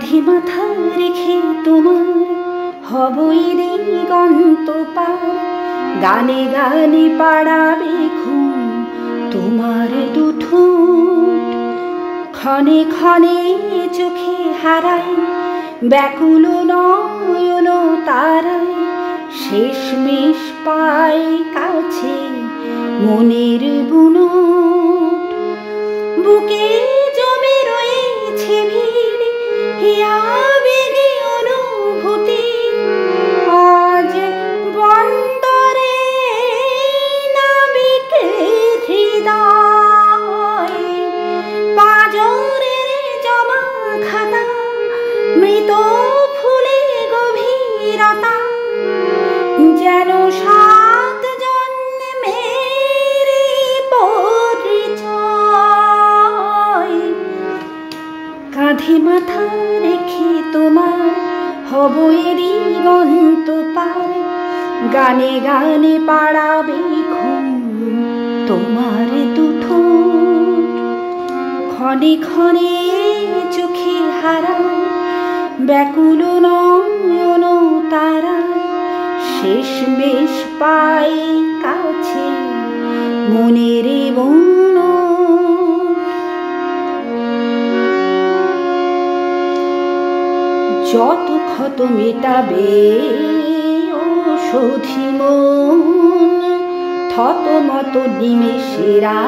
কাঁধে মাথা রেখে তোমার হবই দিগন্ত পার, গানে গানে পাড়াবে ঘুম তোমার দুঠোঁট। ক্ষণে ক্ষণে চোখে হারাই ব্যাকুল নয়ন তারায়, শেষমেশ পাই কাছে মনের বুনট। বুকে জমে রয়েছে ভিড় আবেগে অনুভূতি, আজ বন্দরে নাবিকে হৃদয়। পাঁজরের জমা খাতা মৃত ফুলে গভীরতা, যেন সাত জন্মের পরিচয়। কাঁধে মাথা রেখে তোমার হবই দিগন্ত পার, গানে গানে পাড়াবে ঘুম তোমার দুঠোঁট। ক্ষণে ক্ষণে চোখে হারায় ব্যাকুল নয়ন তারায়, শেষমেশ পাই কাছে মনের বুনট। যত ক্ষত মেটাবে ঔষধি মন, থত মত নিমেষেরা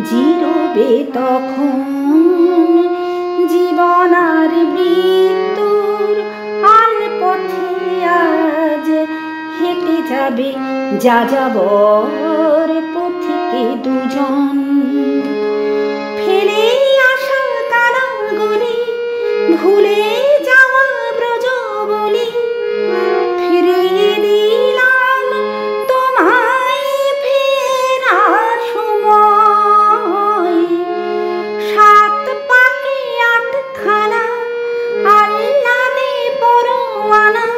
জিরবে তখন। জীবন আর মৃত্যুর আলপথে আজ হেঁটে যাবে যাযাবর পথিকে দুজন। ফেলে আসা কারাগুলি ভুলে যাওয়া ব্রজবলি, ফিরিয়ে দিলাম তোমায় ফেরার সময়। সাত পাকে আটখানা আল্লাদে পরোয়ানা,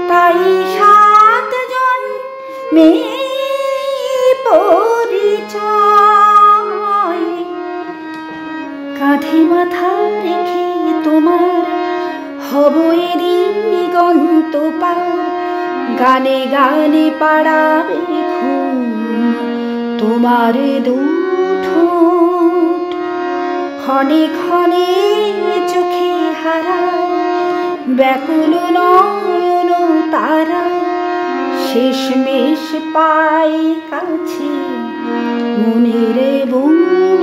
তাই সাত জন্মের পরিচয়। কাঁধে মাথা রেখে তোমার হবই দিগন্ত পার, গানে গানে পাড়াবে ঘুম তোমার দুঠোঁট। ক্ষণে ক্ষণে চোখে হারায় ব্যাকুল নয়ন তারায়, শেষমেশ পাই কাছে মনের বুনট।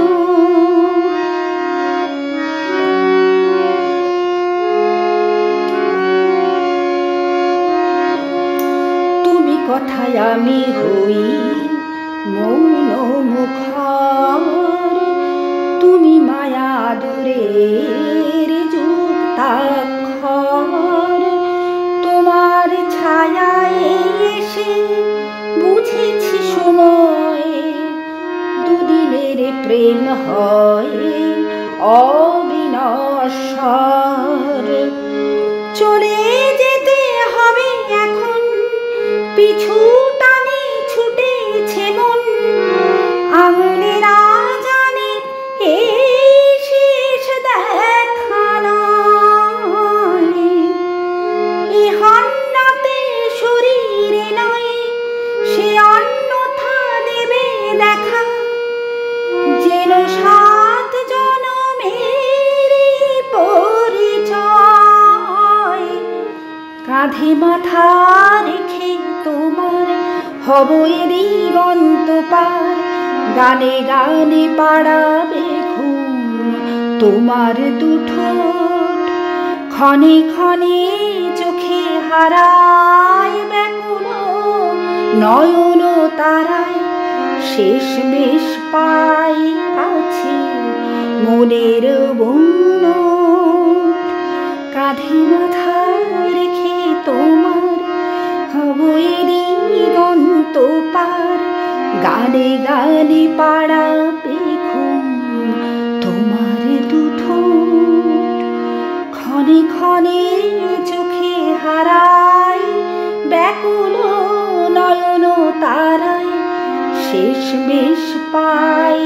তুমি কথায় আমি হই মৌন মুখর, তুমি মায়া আদরের যুক্তাক্ষর। তোমার ছায়ায় এসে বুঝেছি সময়, দুদিনের প্রেম হয় অবিনশ্বর। চলে যেতে হবে এখন, পিছু টানে ছুটেছে মন। আঙুলেরা জানে এই শেষ দেখা নয়, এ হন্যতে শরীরে নয় সে অন্যথা দেবে দেখা, যেন সাত জনমের পরিচয়। কাঁধে মাথা রেখে তোমার হবই দিগন্ত পার, গানে গানে পাড়াবে ঘুম তোমার দুঠোঁট। ক্ষণে ক্ষণে চোখে হারায় ব্যাকুল নয়ন তারায়, শেষমেশ পাই কাছে মনের বুনট। কাঁধে মাথা রেখে তোমার হবই দিগন্ত পার, গানে গানে পাড়াবে ঘুম তোমার দুঠোঁট। ক্ষণে ক্ষণে চোখে হারায় ব্যাকুল নয়ন তারায়, শেষমেশ পাই